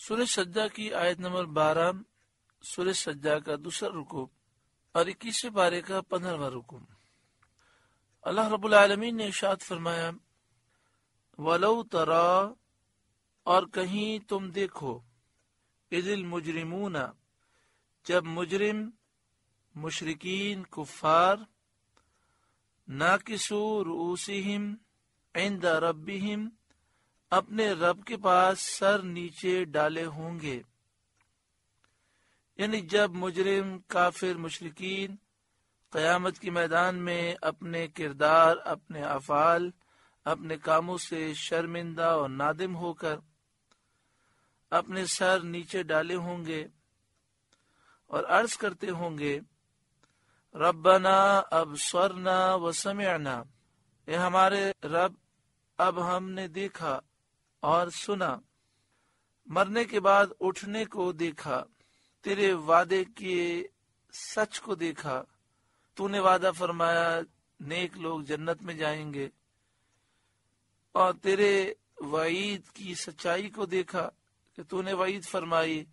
سورہ سجدہ کی آیت نمبر 12، سورہ سجدہ کا دوسرا رکوع اور 21ویں پارے کا 15واں رکوع۔ اللہ رب العالمین نے ارشاد فرمایا، وَلَوْ تَرَى، اور کہیں تم دیکھو، اِذِ الْمُجْرِمُونَ، جب مجرم، مشرکین، کفار، ناکسوا رؤوسہم عند ربہم، اپنے رب کے پاس سر نیچے ڈالے ہوں گے، یعنی جب مجرم، کافر، مشرکین قیامت کے میدان میں اپنے کردار، اپنے افعال، اپنے کاموں سے شرمندہ اور نادم ہو کر اپنے سر نیچے ڈالے ہوں گے اور عرض کرتے ہوں گے، ربنا ابصرنا وسمعنا، اے ہمارے رب اب ہم نے دیکھا اور سنا، مرنے کے بعد اٹھنے کو دیکھا، تیرے وعدے کیے سچ کو دیکھا، تو نے وعدہ فرمایا نیک لوگ جنت میں جائیں گے، اور تیرے وعید کی سچائی کو دیکھا کہ تو نے وعید فرمائی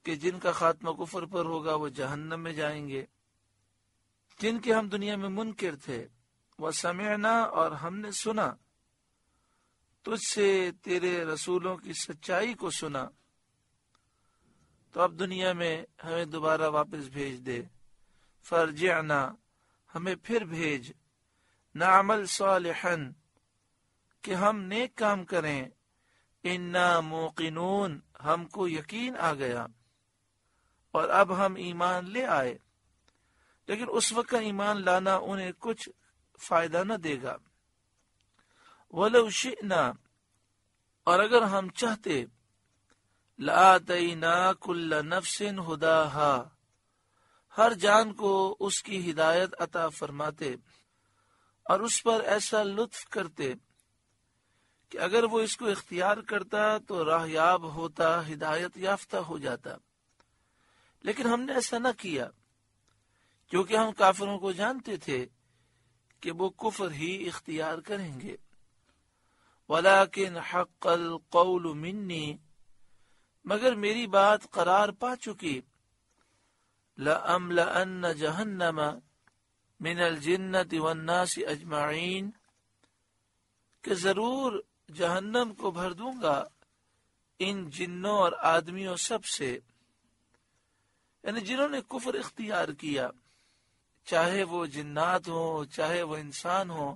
کہ جن کا خاتمہ کفر پر ہوگا وہ جہنم میں جائیں گے، جن کے ہم دنیا میں منکر تھے، وسمعنا، اور ہم نے سنا تجھ سے تیرے رسولوں کی سچائی کو سنا، تو اب دنیا میں ہمیں دوبارہ واپس بھیج دے، فرجعنا، ہمیں پھر بھیج، نعمل صالحا، کہ ہم نیک کام کریں، انا موقنون، ہم کو یقین آ گیا، اور اب ہم ایمان لے آئے، لیکن اس وقت کا ایمان لانا انہیں کچھ فائدہ نہ دے گا۔ وَلَوْ شِئْنَا، اور اگر ہم چاہتے، لَآتَيْنَا كُلَّ نَفْسٍ هُدَاهَا، ہر جان کو اس کی ہدایت عطا فرماتے اور اس پر ایسا لطف کرتے کہ اگر وہ اس کو اختیار کرتا تو راہیاب ہوتا، ہدایت یافتہ ہو جاتا، لیکن ہم نے ایسا نہ کیا کیونکہ ہم کافروں کو جانتے تھے کہ وہ کفر ہی اختیار کریں گے۔ وَلَكِنْ حَقَّ الْقَوْلُ مِنِّي، مگر میری بات قرار پا چکی، لَأَمْلَأَنَّ جَهَنَّمَ مِنَ الْجِنَّةِ وَالنَّاسِ أَجْمَعِينَ، کہ ضرور جہنم کو بھر دوں گا ان جنوں اور آدمیوں سب سے، یعنی جنہوں نے کفر اختیار کیا، چاہے وہ جنات ہوں چاہے وہ انسان ہوں،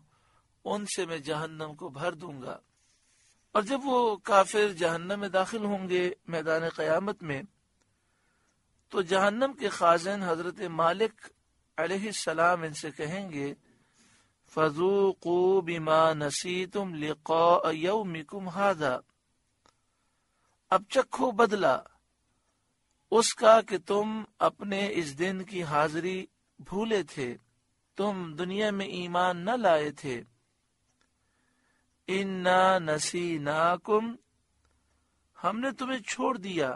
ان سے میں جہنم کو بھر دوں گا۔ اور جب وہ کافر جہنم میں داخل ہوں گے میدان قیامت میں، تو جہنم کے خازن حضرت مالک علیہ السلام ان سے کہیں گے، فَذُوقُوا بِمَا نَسِيتُمْ لِقَاءَ يَوْمِكُمْ هَذَا، اب چکھو بدلہ اس کا کہ تم اپنے اس دن کی حاضری بھولے تھے، تم دنیا میں ایمان نہ لائے تھے، اِنَّا نَسِينَاكُمْ، ہم نے تمہیں چھوڑ دیا،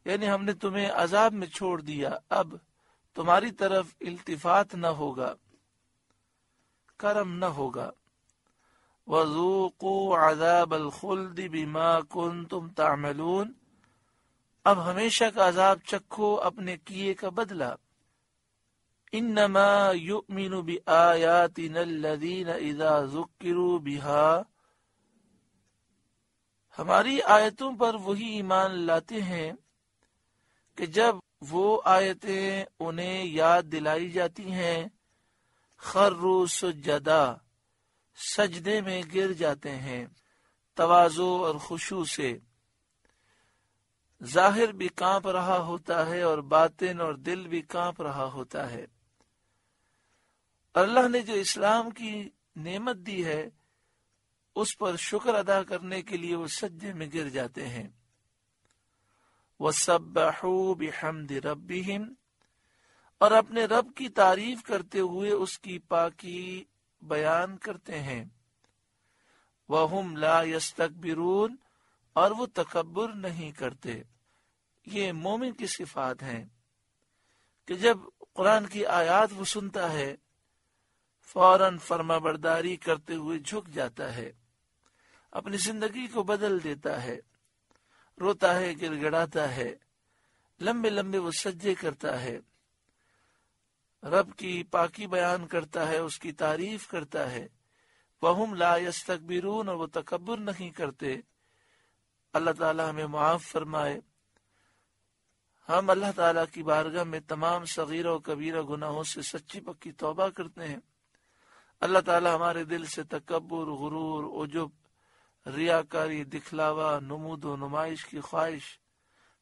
یعنی ہم نے تمہیں عذاب میں چھوڑ دیا، اب تمہاری طرف التفات نہ ہوگا، کرم نہ ہوگا۔ وَذُوقُوا عَذَابَ الْخُلْدِ بِمَا كُنْتُمْ تَعْمَلُونَ، اب ہمیشہ کا عذاب چکھو اپنے کیے کا بدلہ۔ انما یؤمن بآیاتنا الذین اذا ذکروا بها، ہماری آیتوں پر وہی ایمان لاتے ہیں کہ جب وہ آیتیں انہیں یاد دلائی جاتی ہیں، خروا سجدا، سجدے میں گر جاتے ہیں، تواضع اور خشوع سے، ظاہر بھی کانپ رہا ہوتا ہے اور باطن اور دل بھی کانپ رہا ہوتا ہے۔ اللہ نے جو اسلام کی نعمت دی ہے اس پر شکر ادا کرنے کے لیے وہ سجدے میں گر جاتے ہیں۔ وَسَبَّحُوا بِحَمْدِ رَبِّهِمْ، اور اپنے رب کی تعریف کرتے ہوئے اس کی پاکی بیان کرتے ہیں۔ وَهُمْ لَا يَسْتَكْبِرُونَ، اور وہ تکبر نہیں کرتے۔ یہ مومن کی صفات ہیں کہ جب قرآن کی آیات وہ سنتا ہے فوراً فرما برداری کرتے ہوئے جھک جاتا ہے، اپنی زندگی کو بدل دیتا ہے، روتا ہے، گر گڑاتا ہے، لمبے لمبے وہ سجدے کرتا ہے، رب کی پاکی بیان کرتا ہے، اس کی تعریف کرتا ہے۔ وَهُمْ لَا يَسْتَكْبِرُونَ، اور وہ تکبر نہیں کرتے۔ اللہ تعالی ہمیں معاف فرمائے۔ ہم اللہ تعالیٰ کی بارگاہ میں تمام صغیرہ و کبیرہ گناہوں سے سچی پکی توبہ کرتے ہیں۔ اللہ تعالیٰ ہمارے دل سے تکبر، غرور، عجب، ریاکاری، دکھلاوا، نمود و نمائش کی خواہش،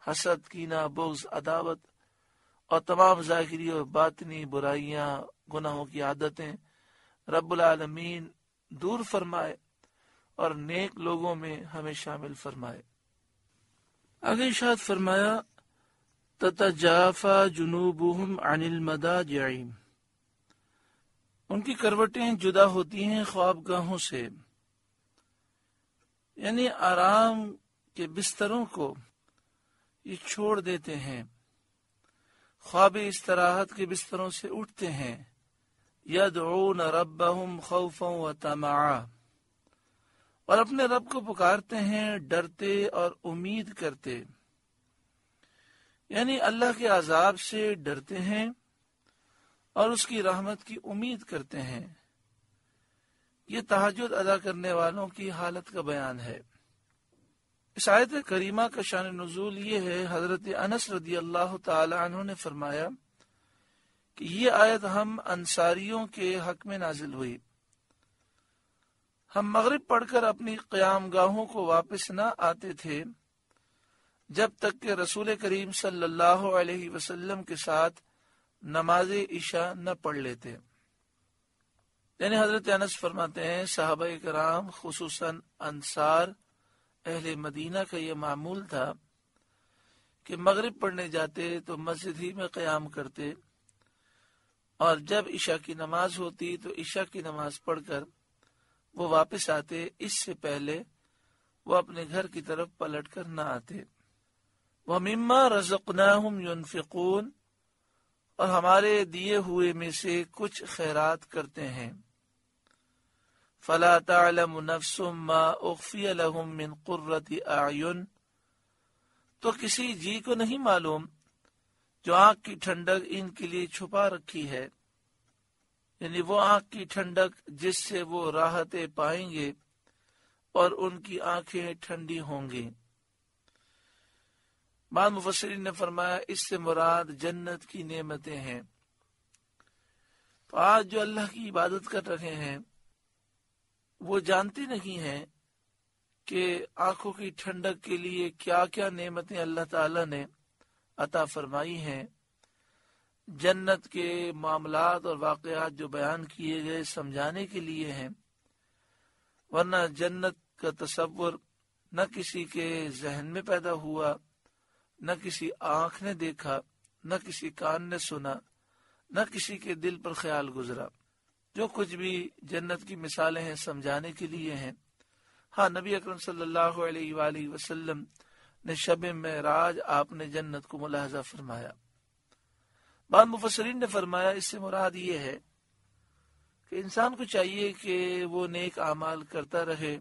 حسد، کینہ، بغض، عداوت اور تمام ظاہری اور باطنی برائیاں، گناہوں کی عادتیں رب العالمین دور فرمائے اور نیک لوگوں میں ہمیں شامل فرمائے۔ آگے ارشاد فرمایا تتجافى جنوبهم عن المضاجع، ان کی کروٹیں جدا ہوتی ہیں خوابگاہوں سے، یعنی آرام کے بستروں کو یہ چھوڑ دیتے ہیں، خواب استراحت کے بستروں سے اٹھتے ہیں۔ یدعون ربهم خوفا وطمعا، اور اپنے رب کو پکارتے ہیں ڈرتے اور امید کرتے، یعنی اللہ کے عذاب سے ڈرتے ہیں اور اس کی رحمت کی امید کرتے ہیں۔ یہ تہجد ادا کرنے والوں کی حالت کا بیان ہے۔ اس آیت کریمہ کا شان نزول یہ ہے، حضرت انس رضی اللہ تعالی عنہ نے فرمایا کہ یہ آیت ہم انصاریوں کے حق میں نازل ہوئی۔ ہم مغرب پڑھ کر اپنی قیام گاہوں کو واپس نہ آتے تھے جب تک کہ رسول کریم صلی اللہ علیہ وسلم کے ساتھ نماز عشاء نہ پڑھ لیتے۔ یعنی حضرت انس فرماتے ہیں صحابہ کرام خصوصاً انصار اہل مدینہ کا یہ معمول تھا کہ مغرب پڑھنے جاتے تو مسجد ہی میں قیام کرتے، اور جب عشاء کی نماز ہوتی تو عشاء کی نماز پڑھ کر وہ واپس آتے، اس سے پہلے وہ اپنے گھر کی طرف پلٹ کر نہ آتے۔ وَمِمَّا رَزَقْنَاهُمْ يُنْفِقُونَ، اور ہمارے دیے ہوئے میں سے کچھ خیرات کرتے ہیں۔ فَلَا تَعْلَمُ نَفْسٌ مَّا أُخْفِيَ لَهُم مِّن قُرَّةِ أَعْيُنٍ، تو کسی جی کو نہیں معلوم جو آنکھ کی ٹھنڈک ان کے لیے چھپا رکھی ہے، یعنی وہ آنکھ کی ٹھنڈک جس سے وہ راحتیں پائیں گے اور ان کی آنکھیں ٹھنڈی ہوں گی۔ بعض مفسرین نے فرمایا اس سے مراد جنت کی نعمتیں ہیں۔ تو آج جو اللہ کی عبادت کر رہے ہیں وہ جانتے نہیں ہیں کہ آنکھوں کی ٹھنڈک کے لیے کیا کیا نعمتیں اللہ تعالی نے عطا فرمائی ہیں۔ جنت کے معاملات اور واقعات جو بیان کیے گئے سمجھانے کے لیے ہیں، ورنہ جنت کا تصور نہ کسی کے ذہن میں پیدا ہوا، نہ کسی آنکھ نے دیکھا، نہ کسی کان نے سنا، نہ کسی کے دل پر خیال گزرا۔ جو کچھ بھی جنت کی مثالیں ہیں سمجھانے کے لیے ہیں۔ ہاں، نبی اکرم صلی اللہ علیہ وآلہ وسلم نے شب معراج آپ نے جنت کو ملاحظہ فرمایا۔ بعض مفسرین نے فرمایا اس سے مراد یہ ہے کہ انسان کو چاہیے کہ وہ نیک اعمال کرتا رہے،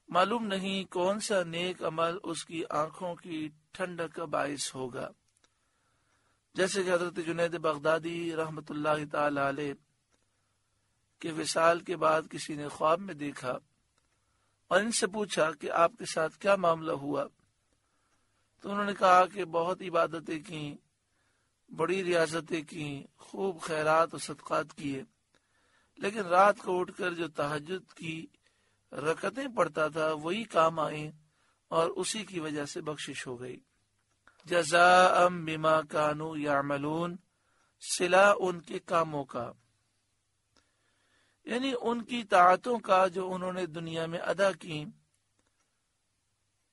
معلوم نہیں کون سا نیک عمل اس کی آنکھوں کی ٹھنڈک کا باعث ہوگا۔ جیسے کہ حضرت جنید بغدادی رحمت اللہ تعالی علیہ کے وصال کے بعد کسی نے خواب میں دیکھا اور ان سے پوچھا کہ آپ کے ساتھ کیا معاملہ ہوا، تو انہوں نے کہا کہ بہت عبادتیں کی، بڑی ریاضتیں کی، خوب خیرات و صدقات کیے، لیکن رات کو اٹھ کر جو تہجد کی رکعتیں پڑھتا تھا وہی کام آئیں اور اسی کی وجہ سے بخشش ہو گئی۔ جزاء بما كانوا يعملون، صلہ ان کے کاموں کا، یعنی ان کی طاعتوں کا جو انہوں نے دنیا میں ادا کی،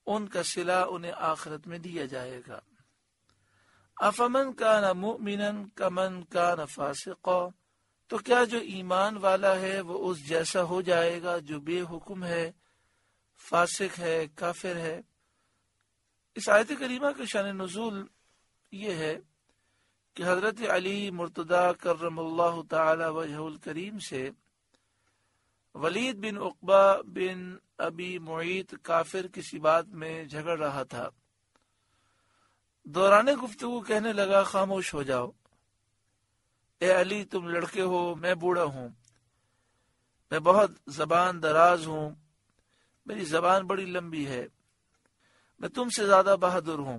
ان کا صلہ انہیں آخرت میں دیا جائے گا۔ افمن کان مؤمنا کمن کان فاسقا، تو کیا جو ایمان والا ہے وہ اس جیسا ہو جائے گا جو بے حکم ہے، فاسق ہے، کافر ہے۔ اس آیت کریمہ کا شان نزول یہ ہے کہ حضرت علی مرتضی کرم اللہ تعالی وجہ الکریم سے ولید بن عقبہ بن ابی معیط کافر کسی بات میں جھگڑ رہا تھا۔ دورانِ گفتگو کہنے لگا خاموش ہو جاؤ، اے علی تم لڑکے ہو، میں بوڑھا ہوں، میں بہت زبان دراز ہوں، میری زبان بڑی لمبی ہے، میں تم سے زیادہ بہادر ہوں،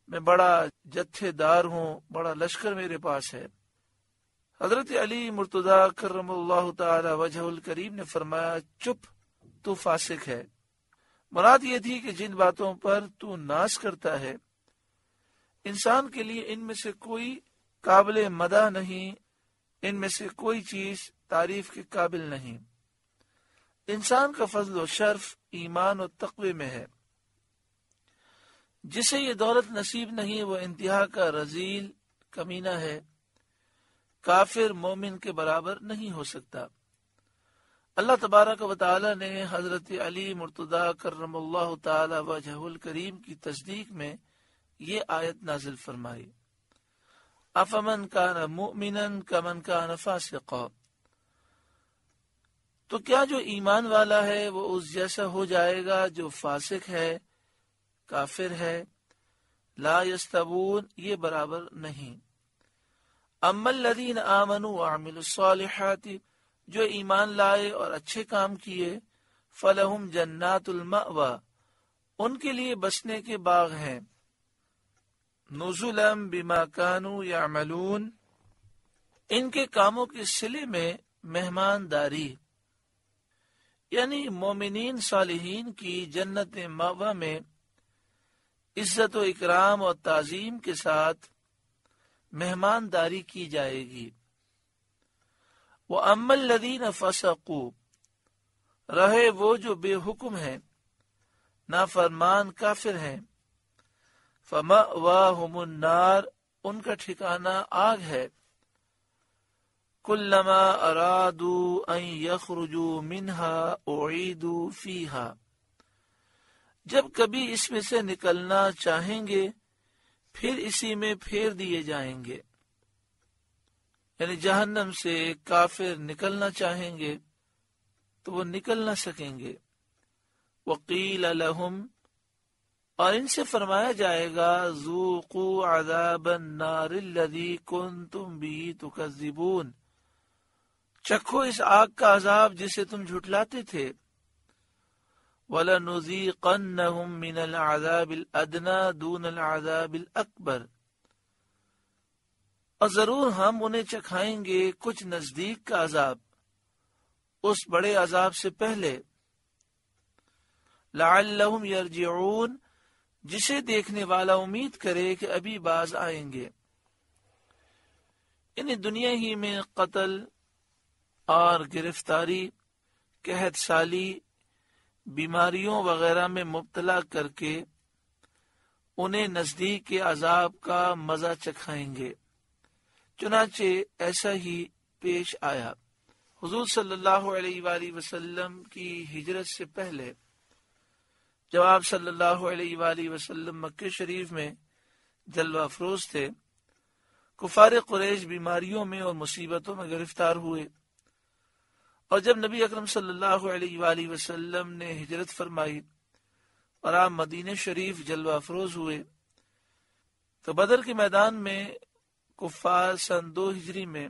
میں بڑا جتھے دار ہوں، بڑا لشکر میرے پاس ہے۔ حضرت علی مرتضیٰ کرم اللہ تعالی وجہ الکریم نے فرمایا چپ، تو فاسق ہے۔ مراد یہ تھی کہ جن باتوں پر تو ناز کرتا ہے انسان کے لیے ان میں سے کوئی قابل مدح نہیں، ان میں سے کوئی چیز تعریف کے قابل نہیں۔ انسان کا فضل و شرف ایمان و تقوی میں ہے، جسے یہ دولت نصیب نہیں وہ انتہا کا رذیل کمینہ ہے، کافر مومن کے برابر نہیں ہو سکتا۔ اللہ تبارک و تعالی نے حضرت علی مرتضیٰ کرم اللہ تعالی وجہ الکریم کی تصدیق میں یہ آیت نازل فرمائی، افمن کان مؤمنا کمن کان فاسقا، تو کیا جو ایمان والا ہے وہ اس جیسا ہو جائے گا جو فاسق ہے، کافر ہے؟ لا یستوون، یہ برابر نہیں۔ اما الذین آمنوا وعملوا الصالحات، جو ایمان لائے اور اچھے کام کیے، فلہم جنات المأوی، ان کے لیے بسنے کے باغ ہیں، نزلا بما کانوا یعملون، ان کے کاموں کے صلے میں مہمانداری، یعنی مومنین صالحین کی جنت مأوی میں عزت و اکرام اور تعظیم کے ساتھ مہمانداری کی جائے گی۔ وَأَمَّا الَّذِينَ فَسَقُوا، رہے وہ جو بے حکم ہیں، نافرمان کافر ہیں، فَمَأْوَاهُمُ النَّارُ، ان کا ٹھکانہ آگ ہے، كُلَّمَا أَرَادُوا أَن يَخْرُجُوا مِنْهَا أُعِيدُوا فِيهَا، جب کبھی اس میں سے نکلنا چاہیں گے پھر اسی میں پھیر دیے جائیں گے، یعنی جہنم سے کافر نکلنا چاہیں گے تو وہ نکل نہ سکیں گے۔ وقیل لہم، اور ان سے فرمایا جائے گا ذوقوا عذاب النار الذی کنتم به تکذبون، چکھو اس آگ کا عذاب جسے تم جھٹلاتے تھے۔ وَلَنُذِيقَنَّهُم مِّنَ الْعَذَابِ الْأَدْنَىٰ دُونَ الْعَذَابِ الْأَكْبَرِ، اور ضرور ہم انہیں چکھائیں گے کچھ نزدیک کا عذاب اس بڑے عذاب سے پہلے۔ لَعَلَّهُمْ يَرْجِعُونَ، جسے دیکھنے والا امید کرے کہ ابھی باز آئیں گے۔ یعنی دنیا ہی میں قتل اور گرفتاری، قحط سالی، بیماریوں وغیرہ میں مبتلا کر کے انہیں نزدیک کے عذاب کا مزہ چکھائیں گے۔ چنانچہ ایسا ہی پیش آیا۔ حضور صلی اللہ علیہ وآلہ وسلم کی ہجرت سے پہلے جب آپ صلی اللہ علیہ وآلہ وسلم مکہ شریف میں جلوہ افروز تھے، کفار قریش بیماریوں میں اور مصیبتوں میں گرفتار ہوئے، اور جب نبی اکرم صلی اللہ علیہ وآلہ وسلم نے ہجرت فرمائی اور آپ مدینہ شریف جلوہ افروز ہوئے تو بدر کے میدان میں کفار سن 2 ہجری میں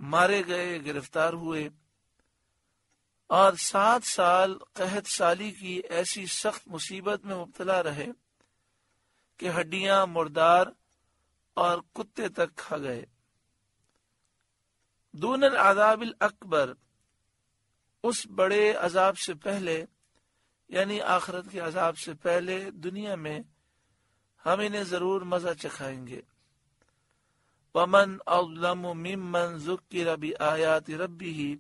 مارے گئے، گرفتار ہوئے، اور 7 سال قحط سالی کی ایسی سخت مصیبت میں مبتلا رہے کہ ہڈیاں مردار اور کتے تک کھا گئے۔ دون العذاب الاکبر، اس بڑے عذاب سے پہلے، یعنی آخرت کے عذاب سے پہلے دنیا میں ہم انہیں ضرور مزہ چکھائیں گے۔ وَمَنْ أَظْلَمُ مِمَّنْ ذُكِّرَ بِآيَاتِ رَبِّهِ،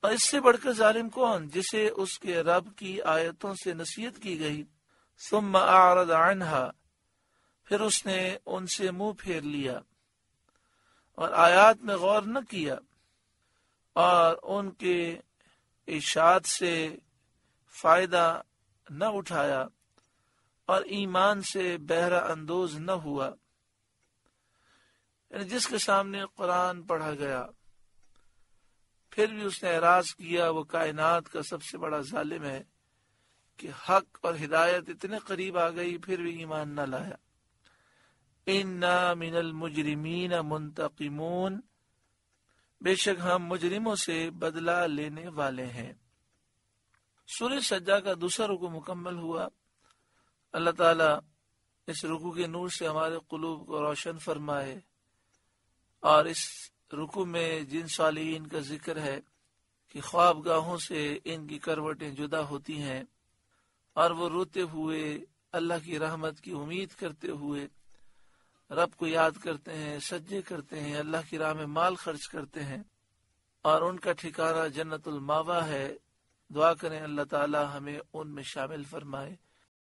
اور اس سے بڑھ کر ظالم کون جسے اس کے رب کی آیتوں سے نصیحت کی گئی، ثُمَّ أَعْرَضَ عَنْهَا، پھر اس نے ان سے منہ پھیر لیا اور آیات میں غور نہ کیا اور ان کے ارشاد سے فائدہ نہ اٹھایا اور ایمان سے بہرہ اندوز نہ ہوا، یعنی جس کے سامنے قرآن پڑھا گیا پھر بھی اس نے اعراض کیا، وہ کائنات کا سب سے بڑا ظالم ہے کہ حق اور ہدایت اتنے قریب آ گئی پھر بھی ایمان نہ لایا۔ انا من المجرمین منتقمون، بے شک ہم مجرموں سے بدلہ لینے والے ہیں۔ سورہ سجدہ کا دوسرا رکوع مکمل ہوا۔ اللہ تعالیٰ اس رکوع کے نور سے ہمارے قلوب کو روشن فرمائے، اور اس رکوع میں جن صالحین کا ذکر ہے کہ خوابگاہوں سے ان کی کروٹیں جدا ہوتی ہیں اور وہ روتے ہوئے اللہ کی رحمت کی امید کرتے ہوئے رب کو یاد کرتے ہیں، سجدے کرتے ہیں، اللہ کی راہ میں مال خرچ کرتے ہیں، اور ان کا ٹھکانہ جنت الماوا ہے۔ دعا کریں اللہ تعالی ہمیں ان میں شامل فرمائے۔